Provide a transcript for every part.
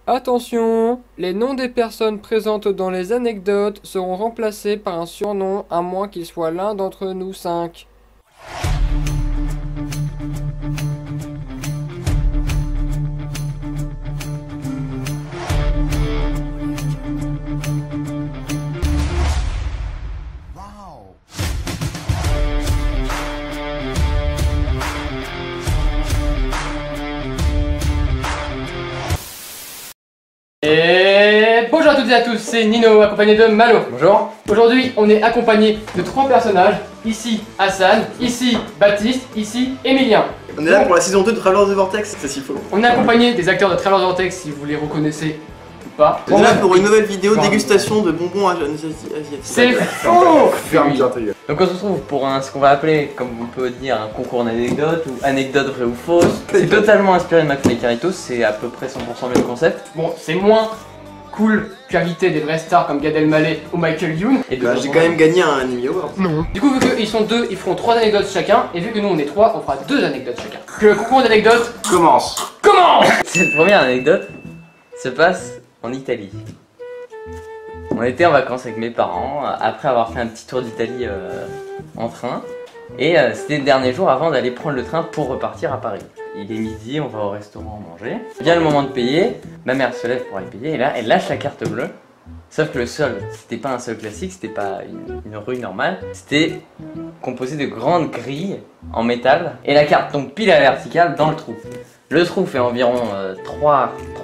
Attention, les noms des personnes présentes dans les anecdotes seront remplacés par un surnom à moins qu'il soit l'un d'entre nous 5. Et bonjour à toutes et à tous, c'est Nino accompagné de Malo. Bonjour. Aujourd'hui, on est accompagné de 3 personnages. Ici Hassan, ici Baptiste, ici Emilien. On est là pour la saison 2 de Travelers the Vortex, c'est s'il faut. On est accompagné des acteurs de Travelers the Vortex si vous les reconnaissez ou pas. On est là pour une nouvelle vidéo dégustation de bonbons asiatiques. C'est faux. Ferme bien ta gueule. Donc on se retrouve pour ce qu'on va appeler, comme on peut dire, un concours d'anecdotes ou anecdote vraie ou fausse. C'est totalement inspiré de McFly et Carlitos, c'est à peu près 100% le même concept. Bon, c'est moins cool qu'inviter des vrais stars comme Gad Elmaleh ou Michael Youn. Et Bah, j'ai quand même gagné un Emmy Award. Non. Du coup, vu qu'ils sont 2, ils feront 3 anecdotes chacun. Et vu que nous on est 3, on fera 2 anecdotes chacun. Que le concours d'anecdotes Commence. commence. Cette première anecdote se passe en Italie. On était en vacances avec mes parents, après avoir fait un petit tour d'Italie en train. Et c'était le dernier jour avant d'aller prendre le train pour repartir à Paris. Il est midi, on va au restaurant manger. Vient le moment de payer, ma mère se lève pour aller payer et là elle lâche la carte bleue. Sauf que le sol, c'était pas un sol classique, c'était pas une rue normale, c'était composé de grandes grilles en métal et la carte tombe pile à la verticale dans le trou. Le trou fait environ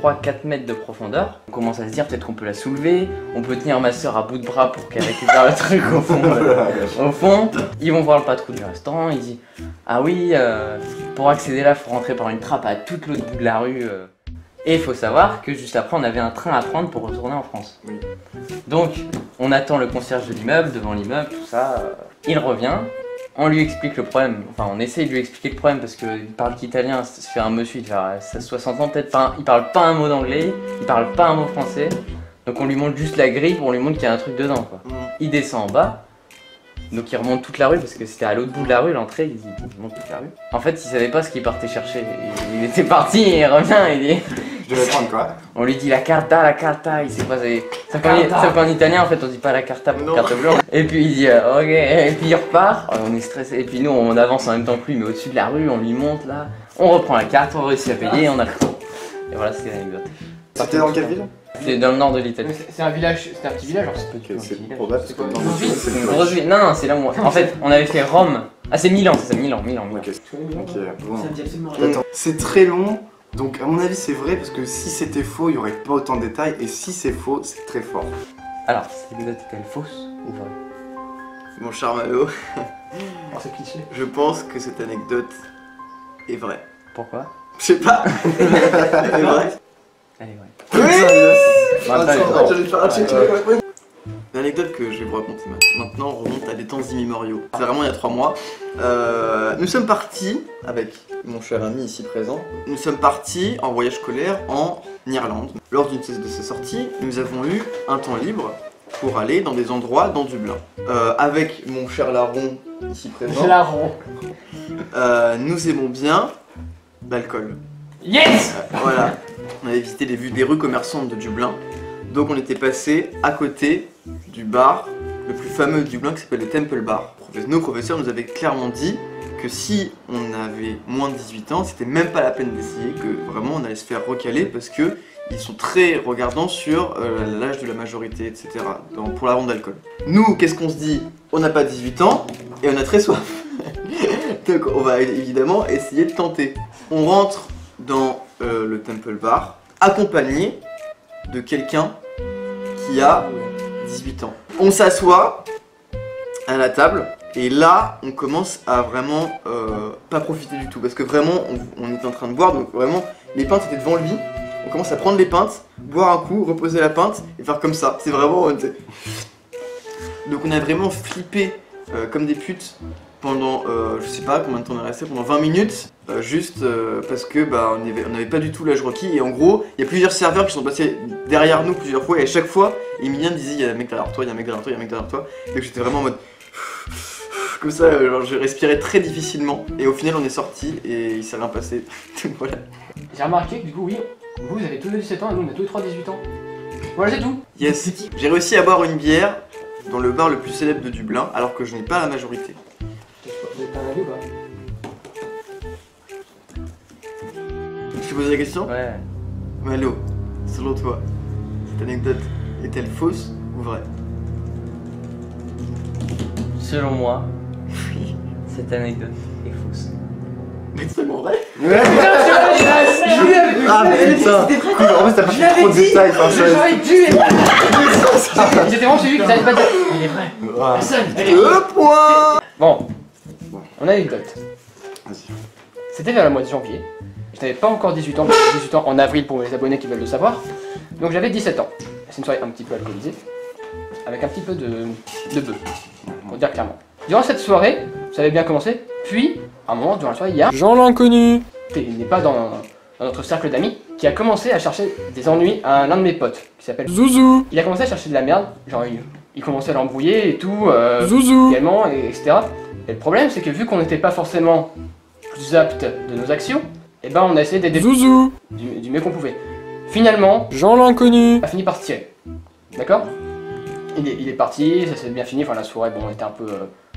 3-4 mètres de profondeur. On commence à se dire peut-être qu'on peut la soulever, on peut tenir ma soeur à bout de bras pour qu'elle récupère le truc au fond. Au fond, ils vont voir le patron du restaurant, il dit ah oui, pour accéder là, il faut rentrer par une trappe à toute l'autre bout de la rue. Et il faut savoir que juste après, on avait un train à prendre pour retourner en France. Oui. Donc, on attend le concierge de l'immeuble, devant l'immeuble, tout ça. Il revient, on lui explique le problème, enfin on essaie de lui expliquer le problème parce qu'il parle qu'italien, c'est un monsieur, il doit 60 ans peut-être, il parle pas un mot d'anglais, il parle pas un mot français. Donc on lui montre juste la grille pour on lui montre qu'il y a un truc dedans quoi. Il descend en bas. Donc il remonte toute la rue parce que c'était à l'autre bout de la rue, l'entrée, il monte toute la rue. En fait, il savait pas ce qu'il partait chercher. Il était parti et il revient, il dit... Je vais prendre quoi? On lui dit la carta, il sait pas... Sauf qu'en italien, en fait, on dit pas la carta pour carte bleue. Et puis il dit ok, et puis il repart, on est stressé. Et puis nous, on avance en même temps que lui, mais au-dessus de la rue, on lui monte là. On reprend la carte, on réussit à payer, on a le temps. Et voilà, c'était l'anecdote. C'était dans quelle ville? C'est dans le nord de l'Italie. C'est un village, c'est un petit village, genre c'est petit. C'est probable parce que dans Roseville. Roseville, non, c'est là où en fait, on avait fait Rome. Ah, c'est Milan, c'est ça, Milan. Ok, ok, bon. Ça me dit absolument rien. Attends, c'est très long, donc à mon avis c'est vrai parce que si c'était faux, il y aurait pas autant de détails et si c'est faux, c'est très fort. Alors, cette anecdote est-elle fausse ou vraie? Mon cher Malo, Oh, c'est cliché. je pense que cette anecdote est vraie. Pourquoi? Je sais pas. Elle est vraie? Elle est vraie. Oui. Attends, J'allais faire un check. L'anecdote que je vais vous raconter maintenant remonte à des temps immémoriaux. C'est vraiment il y a 3 mois. Nous sommes partis, avec mon cher ami ici présent, nous sommes partis en voyage scolaire en Irlande. Lors d'une de ces sorties, nous avons eu un temps libre pour aller dans des endroits dans Dublin. Avec mon cher larron ici présent, nous aimons bien l'alcool. Yes. Voilà, on avait visité des rues commerçantes de Dublin. Donc on était passé à côté du bar le plus fameux de Dublin qui s'appelle le Temple Bar. Nos professeurs nous avaient clairement dit que si on avait moins de 18 ans, c'était même pas la peine d'essayer, que vraiment on allait se faire recaler parce que ils sont très regardants sur l'âge de la majorité, etc. pour la vente d'alcool. Nous, qu'est-ce qu'on se dit? On n'a pas 18 ans et on a très soif. Donc on va évidemment essayer de tenter. On rentre dans le Temple Bar accompagné de quelqu'un qui a 18 ans. On s'assoit à la table et là on commence à vraiment pas profiter du tout parce que vraiment on est en train de boire, donc vraiment les pintes étaient devant lui. On commence à prendre les pintes, boire un coup, reposer la pinte et faire comme ça. C'est vraiment... Donc on a vraiment flippé comme des putes pendant je sais pas combien de temps on est resté, pendant 20 minutes juste parce que bah on n'avait pas du tout l'âge requis et en gros il y a plusieurs serveurs qui sont passés derrière nous plusieurs fois et à chaque fois Emilien disait il y a un mec derrière toi, il y a un mec derrière toi, il y a un mec derrière toi et donc j'étais vraiment en mode comme ça, genre je respirais très difficilement et au final on est sorti et il s'est rien passé. Voilà. J'ai remarqué que du coup oui, Vous avez tous les 17 ans et nous on a tous les 3 18 ans. Voilà, c'est tout. Yes. J'ai réussi à boire une bière dans le bar le plus célèbre de Dublin, alors que je n'ai pas la majorité. Vous avez pas un avis ou pas? Je te pose la question? Ouais. Malo, selon toi, cette anecdote est-elle fausse ou vraie? Selon moi, cette anecdote est fausse. Mais c'est tellement vrai. Putain, Ah putain. Cool, en fait t'as pas fait trop de détails. j'aurais dû. J'étais vraiment celui qui savait pas dire. Il est vrai. Personne. Deux points. Bon, on a une anecdote. Vas-y. C'était vers le mois de janvier. Je n'avais pas encore 18 ans, mais j'ai 18 ans en avril pour les abonnés qui veulent le savoir. Donc j'avais 17 ans. C'est une soirée un petit peu alcoolisée, avec un petit peu de bœuf, pour dire clairement. Durant cette soirée, ça avait bien commencé, puis, à un moment, durant la soirée, il y a Jean l'inconnu. il n'est pas dans notre cercle d'amis, qui a commencé à chercher des ennuis à l'un de mes potes, qui s'appelle... Zouzou. Il a commencé à chercher de la merde, genre il commençait à l'embrouiller et tout, Zouzou. également, etc. Et le problème, c'est que vu qu'on n'était pas forcément plus apte de nos actions, et ben on a essayé d'aider Zouzou. du mieux qu'on pouvait. Finalement, Jean l'inconnu. a fini par se tirer. D'accord, il est parti, ça s'est bien fini, enfin la soirée bon était un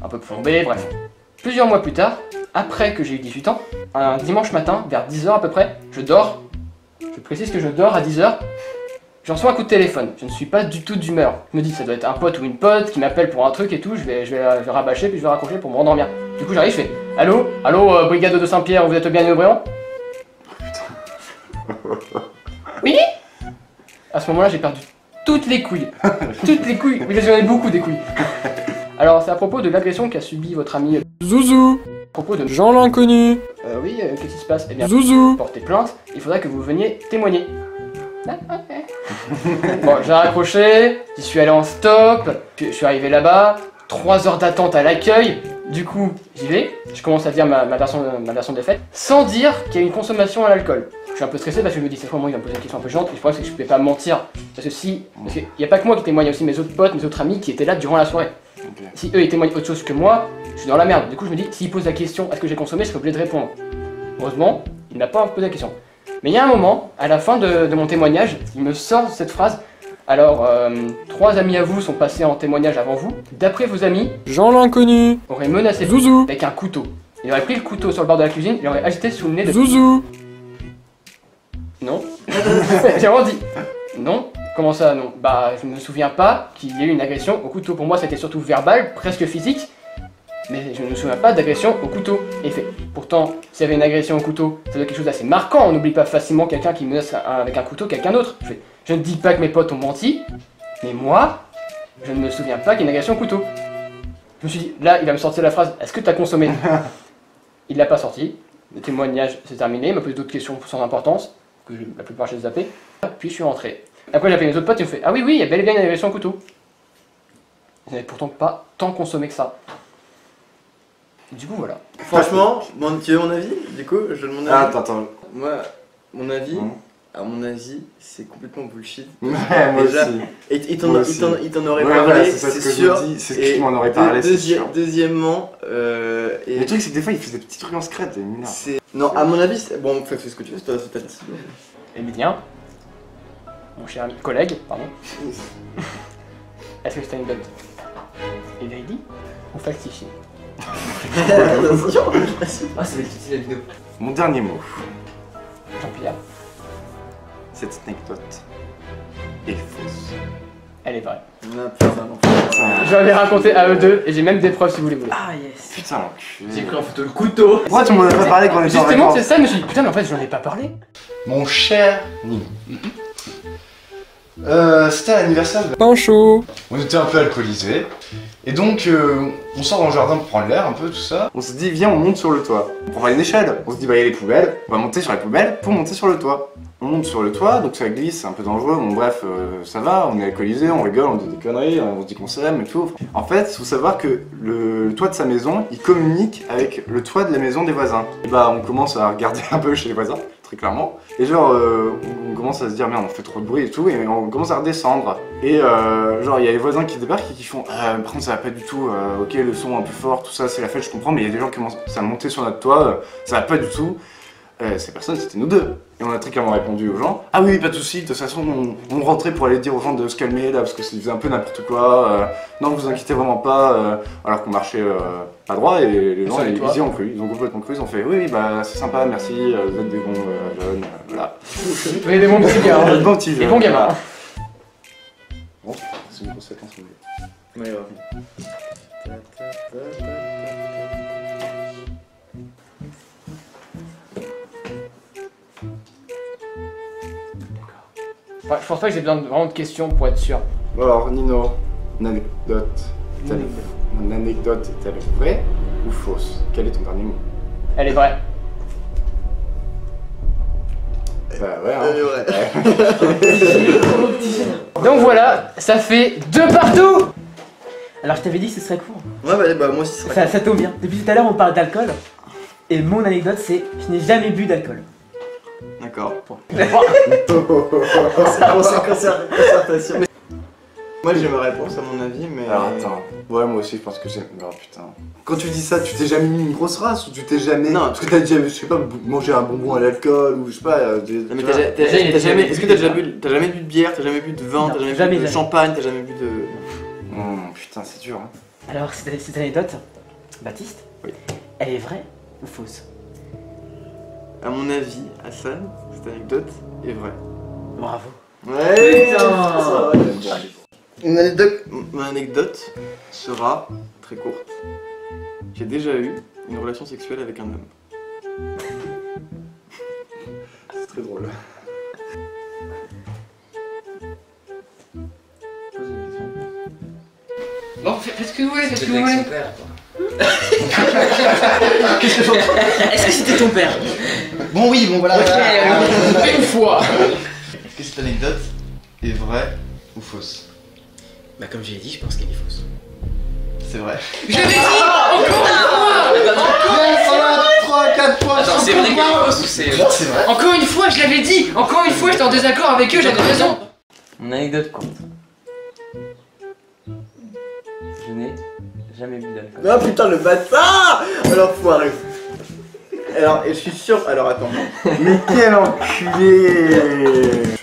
peu plombée, bref. Plusieurs mois plus tard, après que j'ai eu 18 ans, un dimanche matin, vers 10h à peu près, je dors. Je précise que je dors à 10h. J'en reçois un coup de téléphone, je ne suis pas du tout d'humeur. Je me dis ça doit être un pote ou une pote qui m'appelle pour un truc et tout, je vais rabâcher puis je vais raccrocher pour me rendormir. Du coup j'arrive, je fais allô, brigade de Saint-Pierre, vous êtes bien au Bréant? Oui. À ce moment-là j'ai perdu toutes les couilles. Toutes les couilles, oui j'en ai beaucoup des couilles. Alors c'est à propos de l'agression qu'a subi votre ami. Zouzou. À propos de... Jean l'inconnu. oui, qu'est-ce qui se passe? Eh bien, Zouzou. portez plainte, il faudra que vous veniez témoigner. Ah, ok. Bon, j'ai raccroché, j'y suis allé en stop, je suis arrivé là-bas, 3 heures d'attente à l'accueil, du coup, j'y vais, je commence à dire ma version des faits, sans dire qu'il y a une consommation à l'alcool. Je suis un peu stressé parce que je me dis, cette fois, moi, il va me poser une question un peu gênante, et je pense que je pouvais pas mentir, parce qu'il n'y a pas que moi qui témoigne, il y a aussi mes autres potes, mes autres amis qui étaient là durant la soirée. Okay. Si eux ils témoignent autre chose que moi, je suis dans la merde. Du coup je me dis, s'ils posent la question, est-ce que j'ai consommé, je serais obligé de répondre. Heureusement, il n'a pas posé la question. Mais il y a un moment, à la fin de mon témoignage, il me sort cette phrase. Alors, 3 amis à vous sont passés en témoignage avant vous. D'après vos amis, Jean l'inconnu. aurait menacé Zouzou. avec un couteau. Il aurait pris le couteau sur le bord de la cuisine, il l'aurait agité sous le nez de... Zouzou. Non. J'ai vraiment dit non. Comment ça, non? Bah, je ne me souviens pas qu'il y ait eu une agression au couteau. Pour moi, c'était surtout verbal, presque physique. Mais je ne me souviens pas d'agression au couteau. Et fait. Pourtant, s'il y avait une agression au couteau, ça doit être quelque chose d'assez marquant. On n'oublie pas facilement quelqu'un qui menace avec un couteau quelqu'un d'autre. Je ne dis pas que mes potes ont menti, mais moi, je ne me souviens pas qu'il y ait une agression au couteau. Je me suis dit, là, il va me sortir la phrase, est-ce que tu as consommé? Il l'a pas sorti. Le témoignage s'est terminé. Il m'a posé d'autres questions sans importance, que la plupart j'ai zappé. Puis je suis rentré. Après j'ai appelé mes autres potes et ils m'ont fait, ah oui, il y a bel et bien une agression au couteau. Ils n'avaient pourtant pas tant consommé que ça. Du coup, voilà. Franchement, bon, tu veux mon avis? Du coup, je donne mon avis. Attends. Moi, mon avis, Mmh. à mon avis, c'est complètement bullshit. Ouais, moi Déjà, aussi. Et il Moi aussi. t'en aurait Ouais, parlé, voilà, c'est ça ce c'est que sûr. je dis, c'est ce Et qui m'en aurait parlé, c'est sûr. Deuxièmement, et Le truc, c'est que des fois, il fait des petits trucs en secret, des mineurs. c'est... Non, à mon avis, bon, fais ce que tu veux, c'est ta décision. Emilien, mon cher ami, collègue, pardon. Est-ce que c'est une bonne véridique ou falsifiée? Attention. Ah, c'est la vidéo. Mon dernier mot, Jean-Pierre, cette anecdote est fausse. elle est vraie. Ah, putain, non. Je l'avais raconté à eux deux et j'ai même des preuves si vous les voulez. Ah, yes. Putain, l'enculé. J'ai pris en photo le couteau. Pourquoi tu m'en as pas parlé quand on était en Justement, vacances? c'est ça, je me suis dit, putain, mais en fait, je n'en ai pas parlé. Mon cher Nino. C'était l'anniversaire de... Pain chaud. On était un peu alcoolisés. Et donc, on sort dans le jardin pour prendre l'air, un peu, tout ça. On se dit, viens, on monte sur le toit. On prend une échelle. On se dit, bah, il y a les poubelles. On va monter sur les poubelles pour monter sur le toit. On monte sur le toit, donc ça glisse, c'est un peu dangereux. Bon, bref, ça va, on est alcoolisés, on rigole, on dit des conneries, on se dit qu'on s'aime et tout. En fait, il faut savoir que le toit de sa maison, il communique avec le toit de la maison des voisins. Et bah, on commence à regarder un peu chez les voisins, très clairement. Et genre, on commence à se dire, merde, on fait trop de bruit et tout, et on commence à redescendre. Et genre, il y a les voisins qui débarquent et qui font, par contre, ça va pas du tout, ok, le son un peu fort, tout ça, c'est la fête, je comprends, mais il y a des gens qui commencent à monter sur notre toit, ça va pas du tout. Ces personnes, c'était nous deux. Et on a très clairement répondu aux gens, ah oui, pas de soucis, de toute façon, on rentrait pour aller dire aux gens de se calmer là, parce que ça faisait un peu n'importe quoi. Non, vous inquiétez vraiment pas. Alors qu'on marchait pas droit, et les gens, ils y ont cru. Ils ont complètement cru, ils ont fait, oui, bah c'est sympa, merci, vous êtes des bons jeunes, voilà. Vous êtes des bons petits gars. Des bons petits Des bons gamins. Bon, c'est une grosse séquence. Ouais, ouais. Enfin, je pense pas que j'ai besoin de vraiment de questions pour être sûr. Alors, Nino, une anecdote est-elle vraie ou fausse? Quel est ton dernier mot? Elle est vraie. Bah ouais, hein. Donc voilà, ça fait 2 partout. Alors je t'avais dit que ce serait court. Ouais, bah moi aussi, c'est vrai. Ça tombe bien. Depuis tout à l'heure on parle d'alcool. Et mon anecdote c'est je n'ai jamais bu d'alcool. D'accord. Concertation. Moi j'ai ma réponse à mon avis, mais. Alors attends, ouais, moi aussi je pense que j'ai. Oh putain. Quand tu dis ça, tu t'es jamais mis une grosse race ou tu t'es jamais. Non, parce que t'as déjà, je sais pas, mangé un bonbon à l'alcool ou je sais pas. Non, mais t'as jamais. Est-ce que t'as jamais bu de bière, t'as jamais bu de vin, Non, t'as jamais jamais, bu de jamais. champagne, t'as jamais bu de. Putain, c'est dur. Hein. Alors cette anecdote, Baptiste, Oui. elle est vraie ou fausse? À mon avis, Hassan, cette anecdote est vraie. Bravo. Ouais. Putain. Mon anecdote sera très courte. J'ai déjà eu une relation sexuelle avec un homme. C'est très drôle. Bon, faites ce que vous voulez, faites ce que vous Avec voulez. son père, quoi. Est-ce que c'était ton père? Bon, oui, bon, voilà. Une fois. Est-ce que cette anecdote est vraie ou fausse? Bah comme j'ai dit, je pense qu'elle est fausse. C'est vrai. Je l'ai dit encore une fois. 3, 4 fois. Attends, c'est vrai qu'elle est fausse ou c'est... C'est vrai. Encore une fois, je l'avais dit. Encore une fois, j'étais en désaccord avec eux, j'avais raison. Mon anecdote courte. Je n'ai jamais bu d'alcool. Ah putain, le bâtard! Alors, foiré. Alors, et je suis sûr. Alors, attends. Mais quel enculé!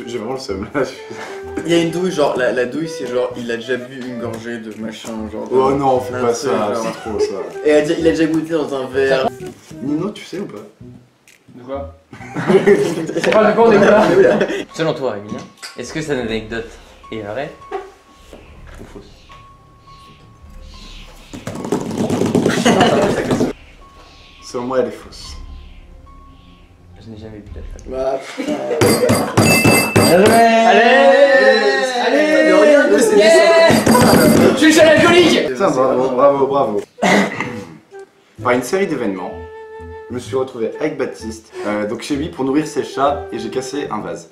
J'ai vraiment le seum là. Il y a une douille, genre, la douille, c'est genre, il a déjà bu une gorgée de machin, genre. Oh non, fais un pas truc, ça, genre. c'est trop ça. Et il a déjà goûté dans un verre. Nino, tu sais ou pas? De quoi? C'est pas de quoi on est là. Selon toi, Emilien, est-ce que cette anecdote est vraie ou fausse? Selon moi, elle est fausse. Je n'ai jamais bu d'alcool. Bah, putain. Allez, regarde, c'est Je suis le seul alcoolique. Putain, bravo. Par une série d'événements, je me suis retrouvé avec Baptiste, donc chez lui pour nourrir ses chats, et j'ai cassé un vase.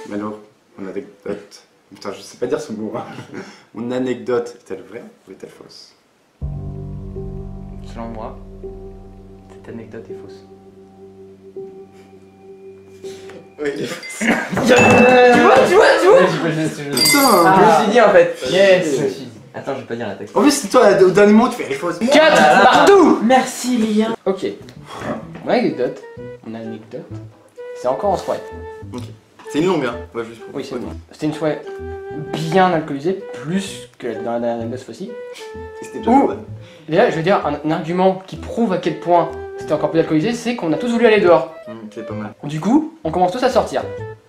Malo, mon anecdote. Putain, je sais pas dire ce mot. Hein. Mon anecdote est-elle vraie ou est-elle fausse? Selon moi, cette anecdote est fausse. Oui, il est fausse. Tu vois Putain! Je me suis dit en fait. Yes. Je me suis dit. Attends, je vais pas dire la texte. En plus, c'est toi, au dernier moment, tu fais elle est fausse. 4 partout. Merci Emilien. Ok. Mon anecdote, c'est encore en soirée. C'est une longue, hein. Ouais, juste pour. Oui, c'est bon. C'était une soirée bien alcoolisée, plus que dans la dernière anecdote fois-ci. C'était déjà Ouh. bonne. Déjà, je veux dire, un argument qui prouve à quel point c'était encore plus alcoolisé, c'est qu'on a tous voulu aller dehors. C'est pas mal. Du coup, on commence tous à sortir.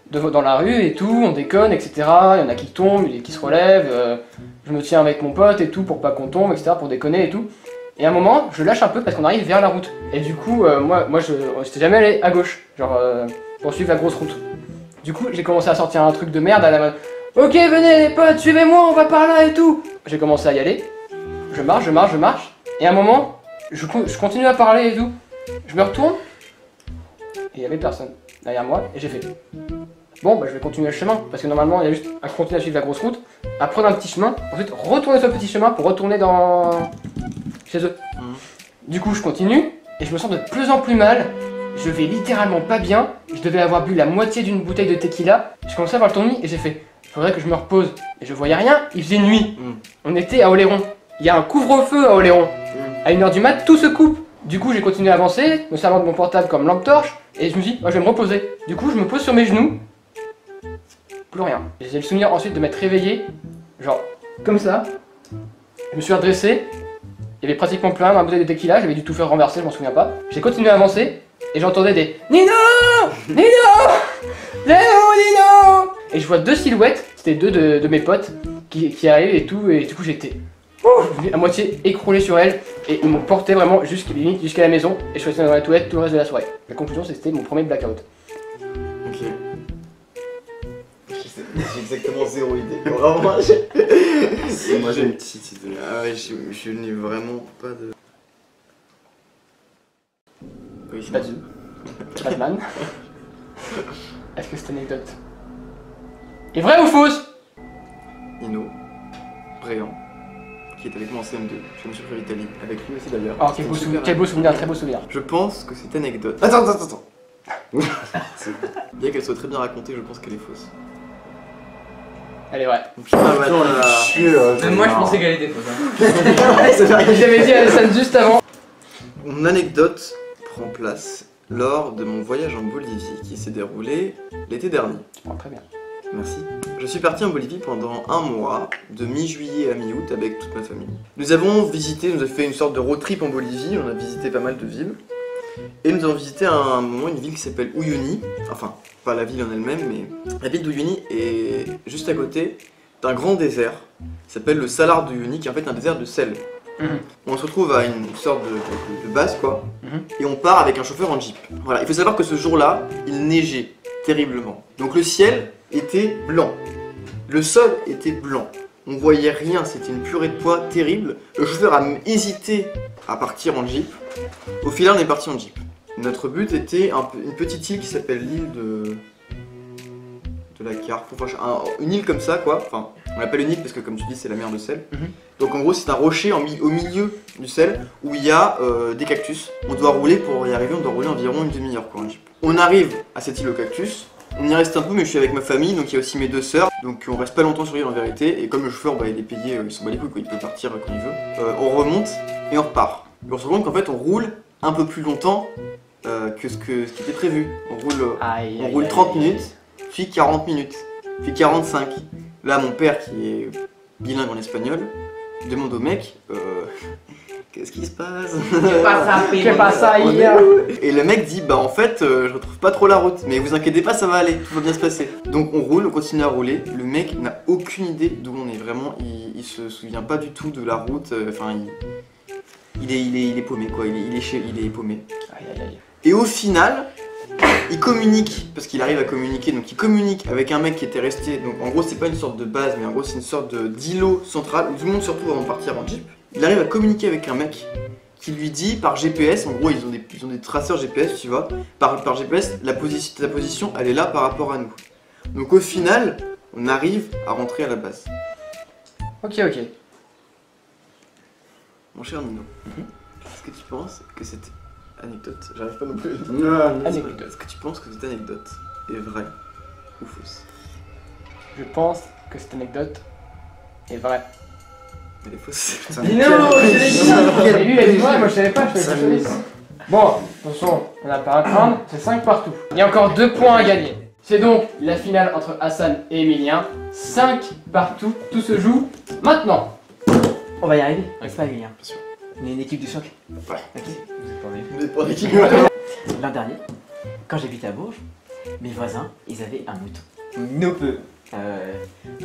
Dans la rue et tout, on déconne, etc. Il y en a qui tombent, il y en a qui se relèvent. Je me tiens avec mon pote et tout pour pas qu'on tombe, etc. Pour déconner et tout. Et à un moment, je lâche un peu parce qu'on arrive vers la route. Et du coup, moi j'étais jamais allé à gauche, genre pour suivre la grosse route. Du coup, j'ai commencé à sortir un truc de merde à la mode. Ok, venez les potes, suivez-moi, on va par là et tout. J'ai commencé à y aller. Je marche. Et à un moment, je continue à parler et tout. Je me retourne. Et il y avait personne derrière moi. Et j'ai fait. Bon, bah je vais continuer le chemin. Parce que normalement, il y a juste à continuer à suivre la grosse route. À prendre un petit chemin. Ensuite, retourner sur le petit chemin pour retourner dans. Chez eux. Du coup, je continue. Et je me sens de plus en plus mal. Je vais littéralement pas bien. Je devais avoir bu la moitié d'une bouteille de tequila. Je commençais à avoir le tournis et j'ai fait. Faudrait que je me repose. Et je voyais rien. Il faisait nuit. On était à Oléron. il y a un couvre-feu à Oléron. À 1h du mat, tout se coupe. Du coup, j'ai continué à avancer, me servant de mon portable comme lampe torche, et je me suis dit, moi, je vais me reposer. Du coup, je me pose sur mes genoux. Plus rien. J'ai le souvenir ensuite de m'être réveillé, genre comme ça. Je me suis redressé. Il y avait pratiquement plein ma bouteille de tequila, j'avais dû tout faire renverser, je m'en souviens pas. J'ai continué à avancer et j'entendais des Nino Nino Nino. Et je vois deux silhouettes, c'était deux de mes potes qui arrivaient et tout, et du coup j'étais à moitié écroulé sur elles et ils m'ont porté vraiment jusqu'à la maison et je suis resté dans la toilette tout le reste de la soirée. La conclusion c'était mon premier blackout. Ok. J'ai exactement zéro idée. Vraiment, moi j'ai une petite idée. Ah ouais, je n'ai vraiment pas de. Oui, c'est pas Batman. Est-ce que cette anecdote est vraie ou fausse? Nino, Bréant, qui est avec moi en CM2, je me suis pris l'Italie, avec lui aussi d'ailleurs. Oh, quel beau souvenir, très beau souvenir. Je pense que cette anecdote. Attends Bien qu'elle soit très bien racontée, je pense qu'elle est fausse. Elle est vraie. Même moi, je pensais qu'elle était fausse. J'avais dit à Alessandre juste avant. Mon anecdote prend place lors de mon voyage en Bolivie qui s'est déroulé l'été dernier. Oh, très bien. Merci. Je suis parti en Bolivie pendant un mois, de mi-juillet à mi-août avec toute ma famille. Nous avons fait une sorte de road trip en Bolivie, on a visité pas mal de villes. Et nous avons visité à un moment une ville qui s'appelle Uyuni, enfin pas la ville en elle-même, mais la ville d'Uyuni est juste à côté d'un grand désert qui s'appelle le Salar d'Uyuni, qui est en fait un désert de sel. On se retrouve à une sorte de base quoi, et on part avec un chauffeur en jeep. Voilà, il faut savoir que ce jour-là, il neigeait terriblement. Donc le ciel était blanc, le sol était blanc, on voyait rien, c'était une purée de poids terrible. Le chauffeur a hésité à partir en jeep. Au final, on est parti en jeep. Notre but était une petite île qui s'appelle l'île de la Carpe, enfin, une île comme ça quoi. Enfin, on l'appelle une île parce que comme tu dis, c'est la mer de sel. Donc en gros, c'est un rocher au milieu du sel où il y a des cactus. On doit rouler, pour y arriver, on doit rouler environ une demi-heure quoi en jeep. On arrive à cette île aux cactus. On y reste un peu, mais je suis avec ma famille, donc il y a aussi mes deux sœurs. Donc on reste pas longtemps sur l'île en vérité. Et comme le chauffeur, il est payé, il s'en bat les couilles quoi, il peut partir quand il veut. On remonte et on repart. Et on se rend compte qu'en fait, on roule un peu plus longtemps que ce qui était prévu. On roule 30 minutes, puis 40 minutes, puis 45. Là, mon père, qui est bilingue en espagnol, demande au mec qu'est-ce qui se passe? Que pasa hier? Et le mec dit bah en fait je retrouve pas trop la route, mais vous inquiétez pas, ça va aller, tout va bien se passer. Donc on roule, on continue à rouler. Le mec n'a aucune idée d'où on est, vraiment il se souvient pas du tout de la route. Enfin il est paumé quoi, il est paumé. Et au final, il communique, parce qu'il arrive à communiquer, donc il communique avec un mec qui était resté, donc en gros c'est pas une sorte de base, mais en gros c'est une sorte d'îlot central où tout le monde se retrouve avant de partir en jeep. Il arrive à communiquer avec un mec qui lui dit par GPS, en gros ils ont des traceurs GPS tu vois, par GPS ta position elle est là par rapport à nous. Donc au final, on arrive à rentrer à la base. Ok. Mon cher Nino, est-ce que tu penses que cette anecdote, j'arrive pas non plus. Est-ce que tu penses que cette anecdote est vraie ou fausse? Je pense que cette anecdote est vraie. Elle est fausse. Dino, je l'ai dit. Et lui il a dit ouais, moi je savais pas, je savais pas. Bon, attention, on n'a pas à craindre, c'est 5 partout. Il y a encore 2 points à gagner. C'est donc la finale entre Hassan et Emilien. 5 partout, tout se joue maintenant. On va y arriver, n'est-ce pas Emilien? Bien sûr. On est une équipe de choc. Ouais. Ok. Vous êtes pas en équipe. L'an dernier, quand j'habitais à Bourges, mes voisins, ils avaient un mouton. Nous peut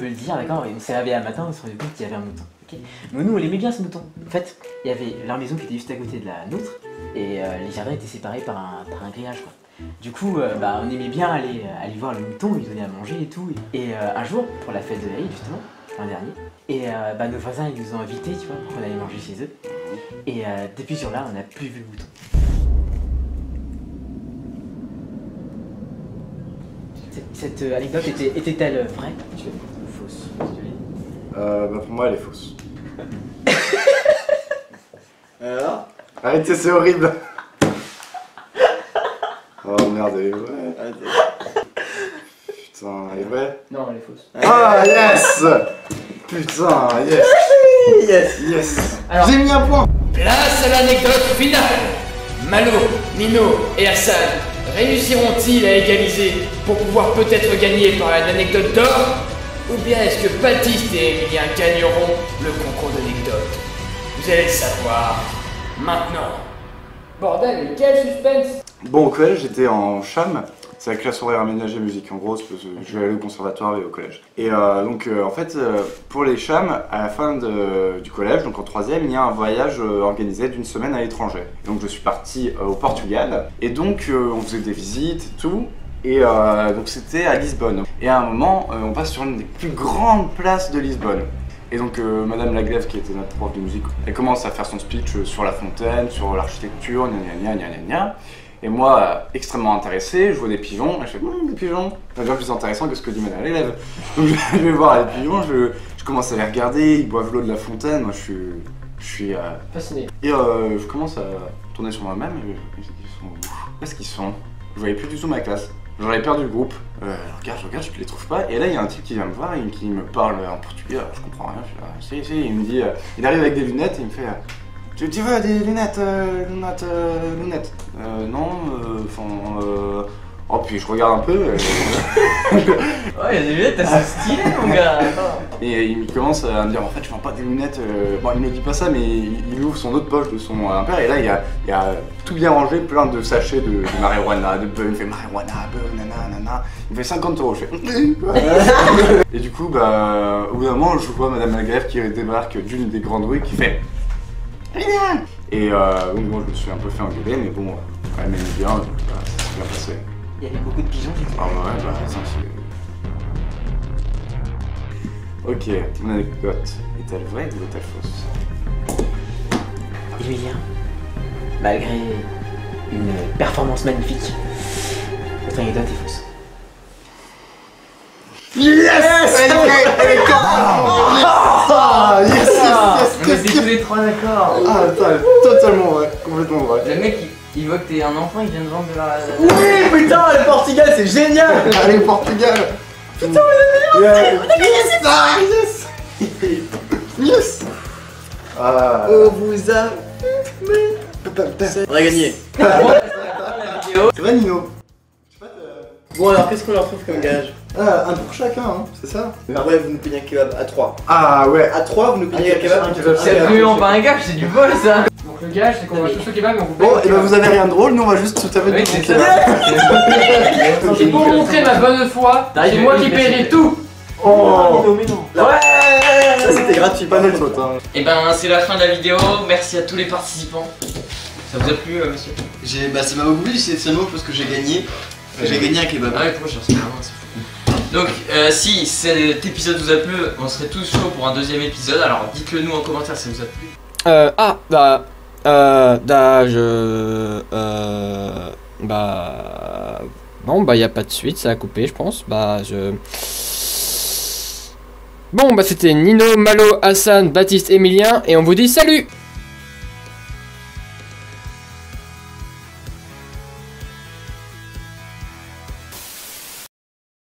le dire, d'accord? On s'est réveillé un matin, on s'est rendu compte qu'il y avait un mouton. Okay, mais nous, on aimait bien ce mouton. En fait, il y avait leur maison qui était juste à côté de la nôtre, et les jardins étaient séparés par un grillage, quoi. Du coup, on aimait bien aller voir le mouton, lui donner à manger et tout. Et un jour, pour la fête de la Eid, justement, l'an dernier, et nos voisins, ils nous ont invités, tu vois, pour qu'on allait manger chez eux. Et depuis ce jour-là, on n'a plus vu le mouton. Cette anecdote était-elle vraie ou fausse? Pour moi, elle est fausse. Alors Arrêtez, c'est horrible. Oh merde, elle est vraie. Putain, elle est vraie. Non, elle est fausse. Ah yes. Putain, yes. Yes. Yes. Alors- J'ai mis un point. Place à l'anecdote finale. Malo, Nino et Hassan réussiront-ils à égaliser pour pouvoir peut-être gagner par une anecdote d'or? Ou bien est-ce que Baptiste et Emilien gagneront le concours d'anecdotes? Vous allez le savoir maintenant. Bordel, mais quel suspense! Bon, au collège, j'étais en CHAM. C'est la classe horaire aménagée musique. En gros, c'est parce que je vais aller au conservatoire et au collège. Et donc, en fait, pour les CHAM, à la fin du collège, donc en 3e, il y a un voyage organisé d'une semaine à l'étranger. Donc, je suis parti au Portugal. Et donc, on faisait des visites et tout. Et donc, c'était à Lisbonne. Et à un moment, on passe sur une des plus grandes places de Lisbonne. Et donc Madame Laglève, qui était notre prof de musique, elle commence à faire son speech sur la fontaine, sur l'architecture, gna gna gna gna gna. Et moi, extrêmement intéressé, je vois des pigeons, et je fais des pigeons, c'est bien plus intéressant que ce que dit Madame Laglève. Donc je vais voir les pigeons, je commence à les regarder, ils boivent l'eau de la fontaine, moi je suis Fasciné. et je commence à tourner sur moi-même, et je me dis, où est-ce qu'ils sont? Je voyais plus du tout ma classe. J'en avais perdu le groupe. Je regarde, je les trouve pas. Et là, il y a un type qui vient me voir et qui me parle en portugais. Alors, je comprends rien. Je suis là, si. Il me dit, il arrive avec des lunettes et il me fait, tu veux des lunettes, lunettes. Non, oh, puis je regarde un peu. Ouais, il y a des lunettes, elles sont stylées, mon gars. Attends. Et il commence à me dire, en fait, je vends pas des lunettes. Bon, il me dit pas ça, mais il ouvre son autre poche de son impair. Et là, il y a tout bien rangé, plein de sachets de marijuana, de bœuf. Il me fait marijuana, bœuf, nana. Il me fait 50 €. Je fais. Et du coup, bah, au bout d'un moment, je vois Madame Lagrève qui débarque d'une des grandes rues qui fait. Et donc, bon, je me suis un peu fait engueuler, mais bon, elle m'aimait bien, donc ça s'est bien passé. Il y avait beaucoup de pigeons, j'ai dit. Ah ouais, bah ça c'est... Ok, mon anecdote est-elle vraie ou est-elle fausse? Emilien, malgré une performance magnifique, votre anecdote est fausse. Yes! Ah, yes! On était tous les trois d'accord. Ah, totalement vrai, complètement vrai. Le mec, il voit que t'es un enfant, il vient de vendre de la... Oui, putain, le Portugal, c'est génial. Allez, Portugal! Putain, on a yes! Yes! Ah. On vous a... On a gagné. C'est vrai, Nino? Bon alors, qu'est-ce qu'on leur trouve comme gage? Un pour chacun, hein, c'est ça? Ah ouais, vous nous payez un kebab à 3. Ah ouais! À 3, vous nous payez un kebab. C'est absolument pas un gars, c'est du vol ça. Donc le gage, c'est qu'on va tous au kebab, mais on vous Bon, et ben vous avez rien de drôle, nous on va juste tout à fait Oui, du c'est kebab. ça. Et pour montrer ma bonne foi, c'est moi qui paierai tout. Oh! Mais non. Ouais, ça c'était gratuit, Pas notre faute, hein. Et ben c'est la fin de la vidéo, merci à tous les participants. Ça vous a plu monsieur? Bah ça m'a beaucoup plu, c'est seulement parce que j'ai gagné. J'ai gagné un kebab. Ah ouais prochain, c'est vraiment c'est fou. Donc si cet épisode vous a plu, on serait tous chauds pour un deuxième épisode, alors dites-le nous en commentaire si ça vous a plu. Bon, bah, y a pas de suite, ça a coupé, je pense. Bon, bah, c'était Nino, Malo, Hassan, Baptiste, Emilien, et on vous dit salut!